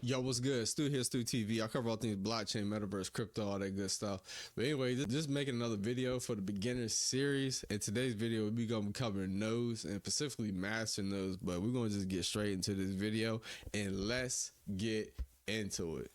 Yo, what's good? Stu here, Stu TV. I cover all things blockchain, metaverse, crypto, all that good stuff. But anyway, just making another video for the beginner series. In today's video, we're going to be covering nodes and specifically master nodes. But we're going to just get straight into this video and let's get into it.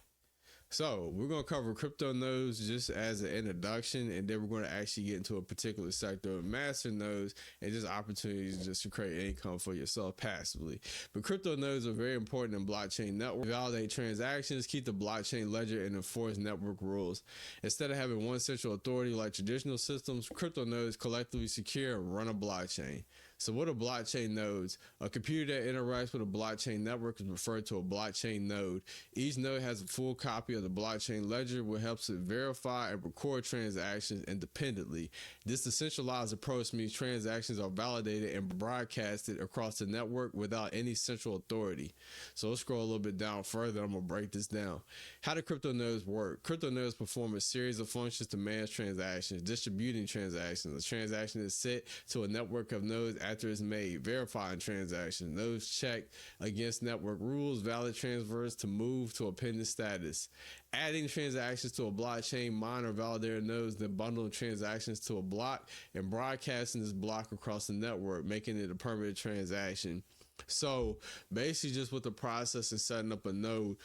So we're going to cover crypto nodes just as an introduction, and then we're going to actually get into a particular sector of master nodes and just opportunities just to create income for yourself passively. But crypto nodes are very important in blockchain networks. Validate transactions, keep the blockchain ledger, and enforce network rules. Instead of having one central authority like traditional systems, crypto nodes collectively secure and run a blockchain. So what are blockchain nodes? A computer that interacts with a blockchain network is referred to a blockchain node. Each node has a full copy of the blockchain ledger, which helps it verify and record transactions independently. This decentralized approach means transactions are validated and broadcasted across the network without any central authority. So let's scroll a little bit down further. I'm going to break this down. How do crypto nodes work? Crypto nodes perform a series of functions to manage transactions, distributing transactions. A transaction is sent to a network of nodes after it's made, verifying transactions. Nodes check against network rules, valid transfers to move to a pending status. Adding transactions to a blockchain, mine or validator nodes, then bundling transactions to a block and broadcasting this block across the network, making it a permanent transaction. So basically just with the process of setting up a node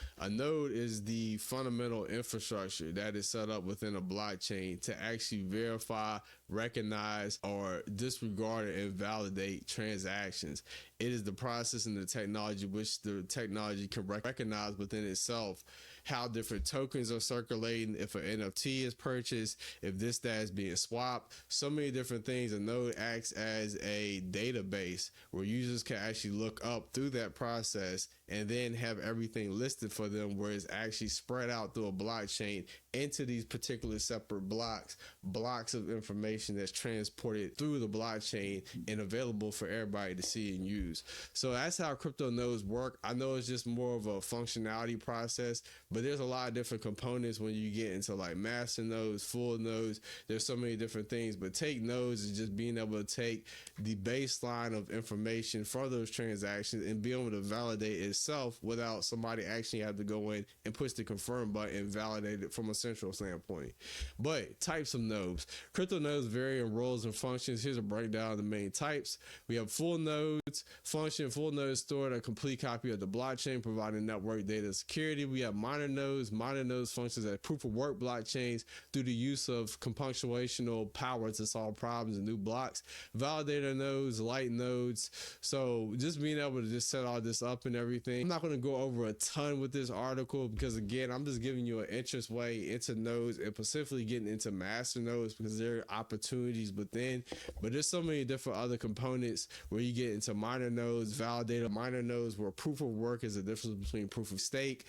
is the fundamental infrastructure that is set up within a blockchain to actually verify, recognize, or disregard and validate transactions. It is the process and the technology which the technology can recognize within itself how different tokens are circulating, if an NFT is purchased, if that is being swapped, so many different things. A node acts as a database where users can actually look up through that process and then have everything listed for them, where it's actually spread out through a blockchain into these particular separate blocks of information that's transported through the blockchain and available for everybody to see and use. So that's how crypto nodes work. I know it's just more of a functionality process, but there's a lot of different components when you get into like master nodes, full nodes. There's so many different things, but take nodes is just being able to take the baseline of information for those transactions and be able to validate itself without somebody actually have to go in and push the confirm button and validate it from a central standpoint. But types of nodes. Crypto nodes vary in roles and functions. Here's a breakdown of the main types. We have full nodes. Function: full nodes stored a complete copy of the blockchain, providing network data security. We have minor nodes. Minor nodes functions as proof of work blockchains through the use of computational power to solve problems in new blocks. Validator nodes, light nodes. So just being able to just set all this up and everything. I'm not going to go over a ton with this article because again, I'm just giving you an interest way into nodes and specifically getting into master nodes because there are opportunities within, but there's so many different other components where you get into minor nodes, validator minor nodes, where proof of work is the difference between proof of stake,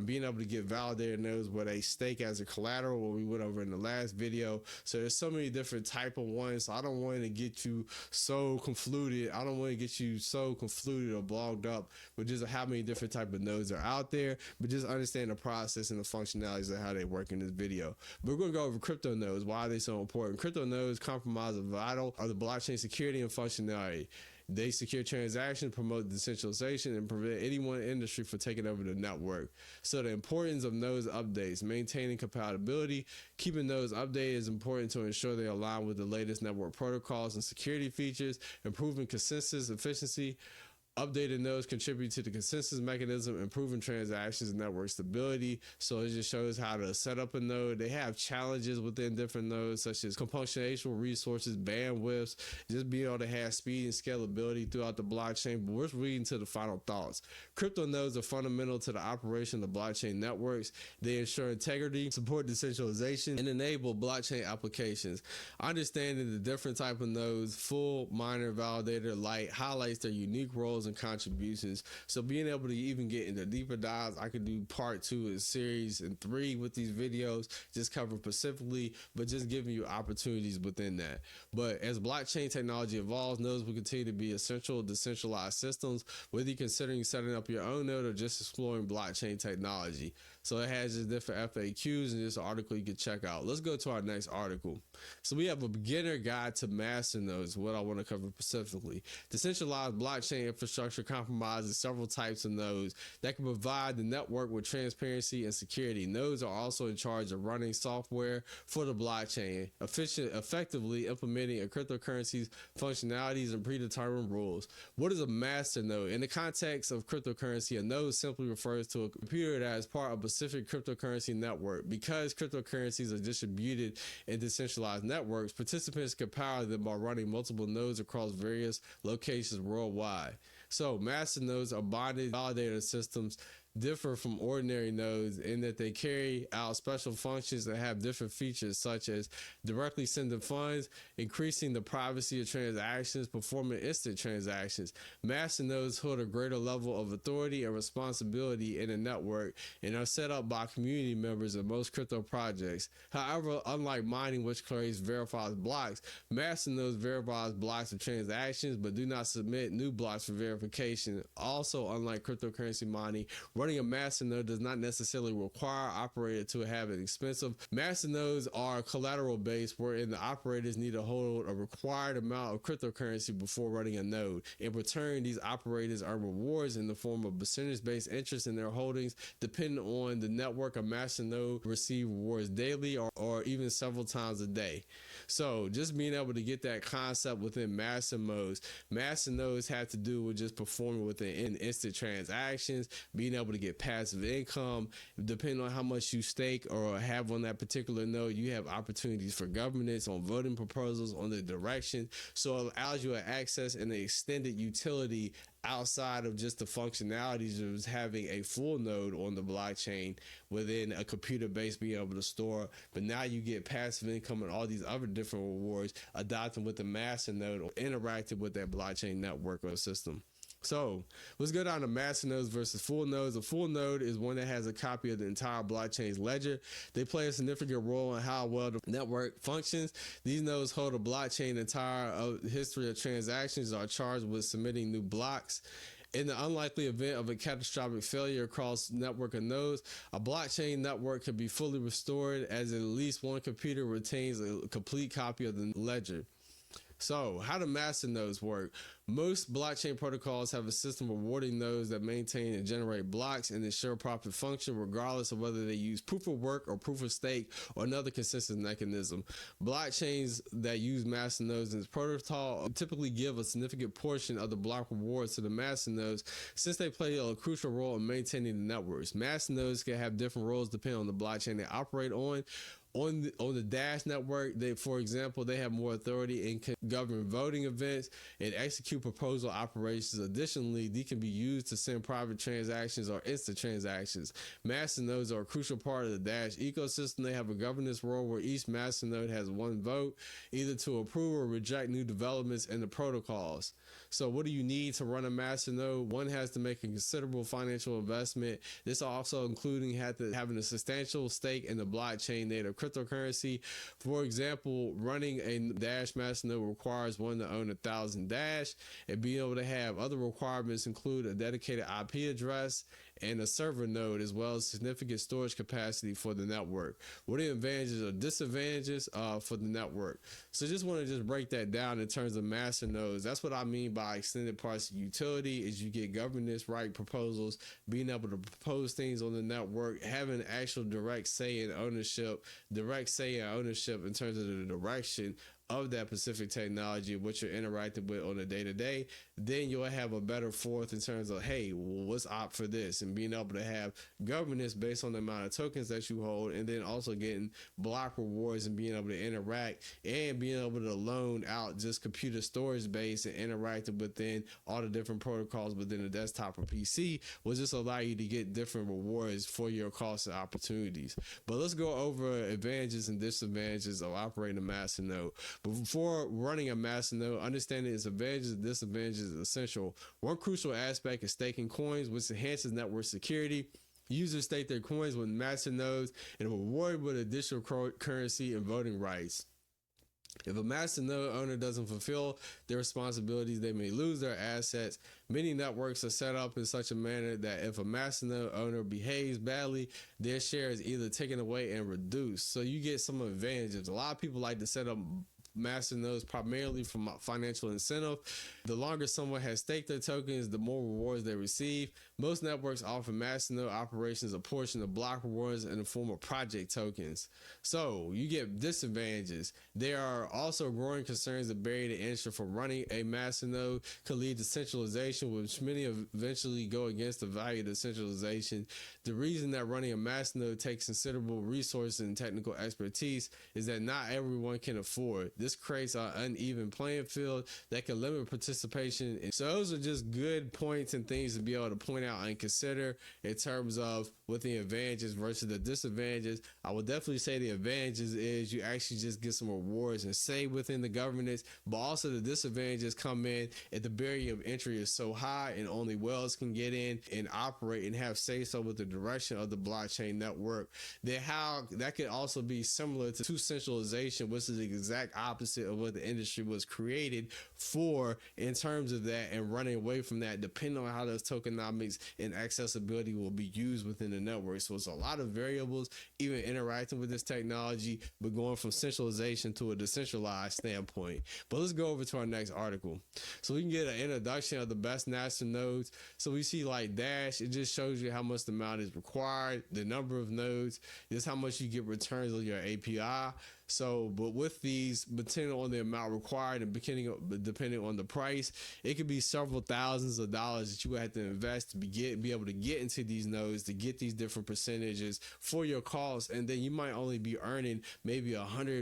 being able to get validator nodes where they stake as a collateral, what we went over in the last video. So there's so many different type of ones. So I don't want to get you so confluted. I don't want to get you so confluted or blogged up with just how many different type of nodes are out there, but just understand the process and the functionalities of how they work in this video. But we're going to go over crypto nodes. Why are they so important? Crypto nodes compromise a vital of the blockchain security and functionality. They secure transactions, promote decentralization, and prevent any one industry from taking over the network. So the importance of nodes updates: maintaining compatibility. Keeping nodes updated is important to ensure they align with the latest network protocols and security features. Improving consensus efficiency. Updated nodes contribute to the consensus mechanism, improving transactions and network stability. So it just shows how to set up a node. They have challenges within different nodes, such as computational resources, bandwidths, just being able to have speed and scalability throughout the blockchain. But we're reading to the final thoughts. Crypto nodes are fundamental to the operation of blockchain networks. They ensure integrity, support decentralization, and enable blockchain applications. Understanding the different type of nodes, full, minor, validator, light, highlights their unique roles and contributions. So being able to even get into deeper dives, I could do part 2 in series and 3 with these videos, just cover specifically, but just giving you opportunities within that. But as blockchain technology evolves, nodes will continue to be essential decentralized systems, whether you're considering setting up your own node or just exploring blockchain technology. So it has just different FAQs and this article you can check out. Let's go to our next article. So we have a beginner guide to master nodes, what I want to cover specifically. Decentralized blockchain infrastructure infrastructure compromises several types of nodes that can provide the network with transparency and security. Nodes are also in charge of running software for the blockchain, effectively implementing a cryptocurrency's functionalities and predetermined rules. What is a masternode? In the context of cryptocurrency, a node simply refers to a computer that is part of a specific cryptocurrency network. Because cryptocurrencies are distributed in decentralized networks, participants can power them by running multiple nodes across various locations worldwide. So masternodes are bonded validator systems, differ from ordinary nodes in that they carry out special functions that have different features, such as directly sending funds, increasing the privacy of transactions, performing instant transactions. Masternodes hold a greater level of authority and responsibility in a network and are set up by community members in most crypto projects. However, unlike mining, which creates verifies blocks, masternodes verifies blocks of transactions but do not submit new blocks for verification. Also, unlike cryptocurrency mining, running a masternode does not necessarily require operator to have an expensive. Masternodes are collateral based, wherein the operators need to hold a required amount of cryptocurrency before running a node. In return, these operators earn rewards in the form of percentage-based interest in their holdings. Depending on the network, a masternode receive rewards daily or even several times a day. So just being able to get that concept within masternodes have to do with just performing within instant transactions, being able to get passive income. Depending on how much you stake or have on that particular node, you have opportunities for governance on voting proposals, on the direction. So it allows you access and an extended utility outside of just the functionalities of having a full node on the blockchain within a computer base being able to store. But now you get passive income and all these other different rewards adopting with the masternode or interacting with that blockchain network or system. So let's go down to masternodes versus full nodes. A full node is one that has a copy of the entire blockchain's ledger. They play a significant role in how well the network functions. These nodes hold a blockchain entire history of transactions, are charged with submitting new blocks. In the unlikely event of a catastrophic failure across network of nodes, a blockchain network can be fully restored as at least one computer retains a complete copy of the ledger. So, how do masternodes work? Most blockchain protocols have a system rewarding nodes that maintain and generate blocks and ensure proper function, regardless of whether they use proof of work or proof of stake or another consensus mechanism. Blockchains that use masternodes in its protocol typically give a significant portion of the block rewards to the masternodes, since they play a crucial role in maintaining the networks. Masternodes can have different roles depending on the blockchain they operate on. On the Dash network, for example, they have more authority and can govern voting events and execute proposal operations. Additionally, they can be used to send private transactions or instant transactions. Masternodes are a crucial part of the Dash ecosystem. They have a governance role where each masternode has one vote, either to approve or reject new developments in the protocols. So what do you need to run a masternode? One has to make a considerable financial investment. This also including having a substantial stake in the blockchain native cryptocurrency. For example, running a Dash masternode requires one to own 1,000 Dash, and being able to have other requirements include a dedicated IP address and a server node, as well as significant storage capacity for the network. What are the advantages or disadvantages for the network? So just want to just break that down in terms of masternodes. That's what I mean by extended parts of utility is you get governance right proposals, being able to propose things on the network, having actual direct say in ownership in terms of the direction of that specific technology, which you're interacting with on a day-to-day. Then you'll have a better fourth in terms of, hey, well, let's opt for this, and being able to have governance based on the amount of tokens that you hold, and then also getting block rewards and being able to interact and being able to loan out just computer storage base and interacting within all the different protocols within the desktop or PC will just allow you to get different rewards for your costs and opportunities. But let's go over advantages and disadvantages of operating a masternode. But before running a masternode, understanding its advantages and disadvantages is essential. One crucial aspect is staking coins, which enhances network security. Users stake their coins with masternodes and are rewarded with additional currency and voting rights. If a masternode owner doesn't fulfill their responsibilities, they may lose their assets. Many networks are set up in such a manner that if a masternode owner behaves badly, their share is either taken away and reduced. So you get some advantages. A lot of people like to set up Masternodes primarily from financial incentive. The longer someone has staked their tokens, the more rewards they receive. Most networks offer Masternode operations a portion of block rewards in the form of project tokens. So you get disadvantages. There are also growing concerns that barrier to entry for running a Masternode could lead to centralization, which many eventually go against the value of decentralization. The reason that running a Masternode takes considerable resources and technical expertise is that not everyone can afford. This creates an uneven playing field that can limit participation. So those are just good points and things to be able to point out and consider in terms of what the advantages versus the disadvantages. I would definitely say the advantages is you actually just get some rewards and stay within the governance, but also the disadvantages come in if the barrier of entry is so high and only whales can get in and operate and have say so with the direction of the blockchain network. Then how that could also be similar to centralization, which is the exact opposite of what the industry was created for in terms of that, and running away from that depending on how those tokenomics and accessibility will be used within the network. So it's a lot of variables even interacting with this technology, but going from centralization to a decentralized standpoint. But let's go over to our next article so we can get an introduction of the best Masternodes. So we see like Dash, it just shows you how much the amount is required, the number of nodes, just how much you get returns on your API. So, but with these, depending on the amount required and depending on the price, it could be several thousands of dollars that you would have to invest to be able to get into these nodes, to get these different percentages for your costs. And then you might only be earning maybe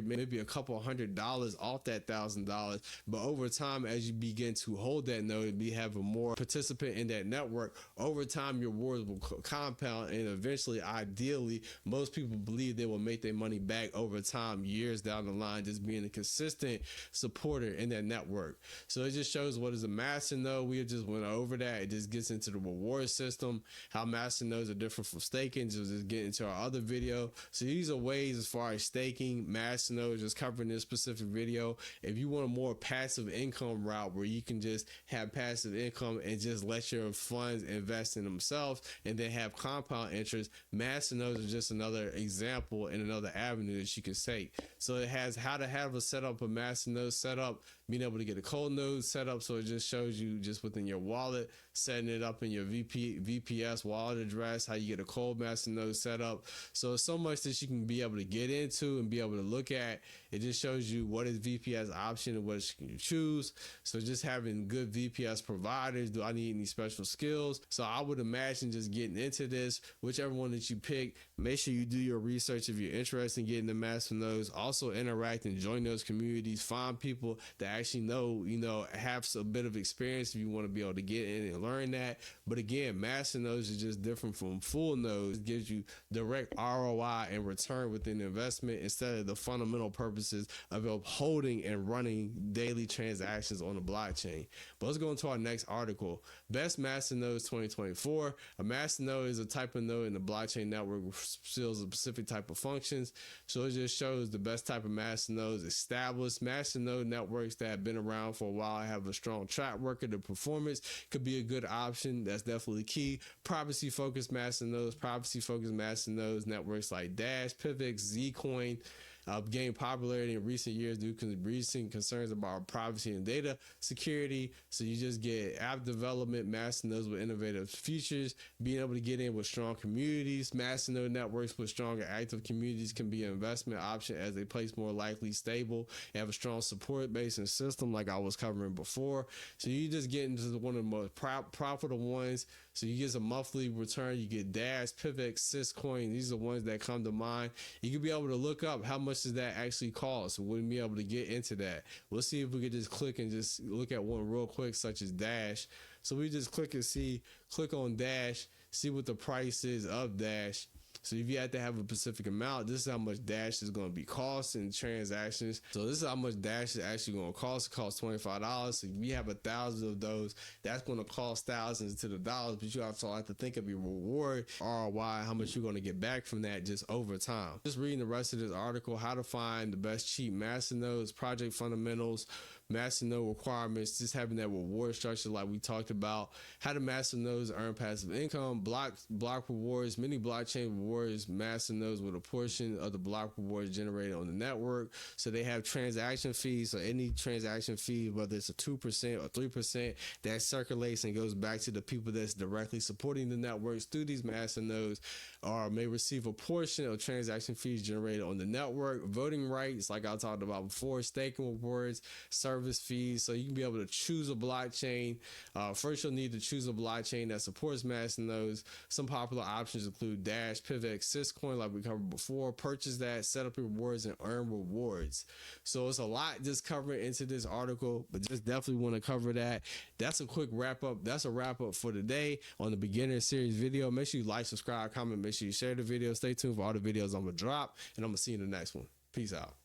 maybe a couple $100 off that $1,000. But over time, as you begin to hold that node and be having more participant in that network, over time, your rewards will compound, and eventually, ideally, most people believe they will make their money back over time, years down the line, just being a consistent supporter in that network. So it just shows what is a Masternode. We just went over that. It just gets into the reward system, how Masternodes are different from staking. Just get into our other video. So these are ways as far as staking, Masternodes, just covering this specific video. If you want a more passive income route where you can just have passive income and just let your funds invest in themselves and then have compound interest, Masternodes is just another example and another avenue that you can take. So it has how to have a setup, a Masternode setup, being able to get a cold node set up. So it just shows you just within your wallet, setting it up in your VPS wallet address, how you get a cold Masternode set up. So it's so much that you can be able to get into and be able to look at. It just shows you what is VPS option and what you can choose. So just having good VPS providers. Do I need any special skills? So I would imagine just getting into this, whichever one that you pick, make sure you do your research if you're interested in getting the Masternodes. Also interact and join those communities. Find people that actually know, have a bit of experience if you want to be able to get in and learn that. But again, Masternodes is just different from FullNodes. It gives you direct ROI and return within the investment instead of the fundamental purposes of holding and running daily transactions on the blockchain. But let's go into our next article. Best Masternodes 2024. A Masternode is a type of node in the blockchain network which fulfills a specific type of functions. So it just shows the best type of Masternodes. Established Masternode networks that have been around for a while have a strong track record of performance could be a good option. That's definitely key. Privacy focused Masternodes, networks like Dash, Pivx, Zcoin gained popularity in recent years due to recent concerns about privacy and data security. So you just get app development, Masternodes with innovative features, being able to get in with strong communities. Masternode networks with stronger active communities can be an investment option as they place more likely stable and have a strong support base and system like I was covering before. So you just get into one of the most profitable ones. So you get a monthly return. You get Dash, Pivx, Syscoin. These are the ones that come to mind. You can be able to look up how much does that actually cost. So we'll be able to get into that. We'll see if we could just click and just look at one real quick, such as Dash. So we just click on Dash, see what the price is of Dash. So if you have to have a specific amount, this is how much Dash is going to be costing transactions. So this is how much Dash is actually going to cost. It costs $25. So if you have 1,000 of those, that's going to cost thousands to the dollars. But you also have to think of your reward, ROI, how much you're going to get back from that just over time. Just reading the rest of this article, how to find the best cheap Masternodes, project fundamentals. Masternode requirements, just having that reward structure like we talked about, how the Masternodes earn passive income, block rewards, many blockchain rewards Masternodes with a portion of the block rewards generated on the network. So they have transaction fees. So any transaction fee, whether it's a 2% or 3%, that circulates and goes back to the people that's directly supporting the networks through these Masternodes, or may receive a portion of transaction fees generated on the network. Voting rights, like I talked about before, staking rewards, service fees. So you can be able to choose a blockchain. First, you'll need to choose a blockchain that supports Masternodes. Some popular options include Dash, PivX, Syscoin, like we covered before. Purchase that, set up your rewards, and earn rewards. So it's a lot just covered into this article, but just definitely want to cover that. That's a quick wrap up. That's a wrap up for today on the beginner series video. Make sure you like, subscribe, comment, make sure you share the video. Stay tuned for all the videos I'm gonna drop, and I'm gonna see you in the next one. Peace out.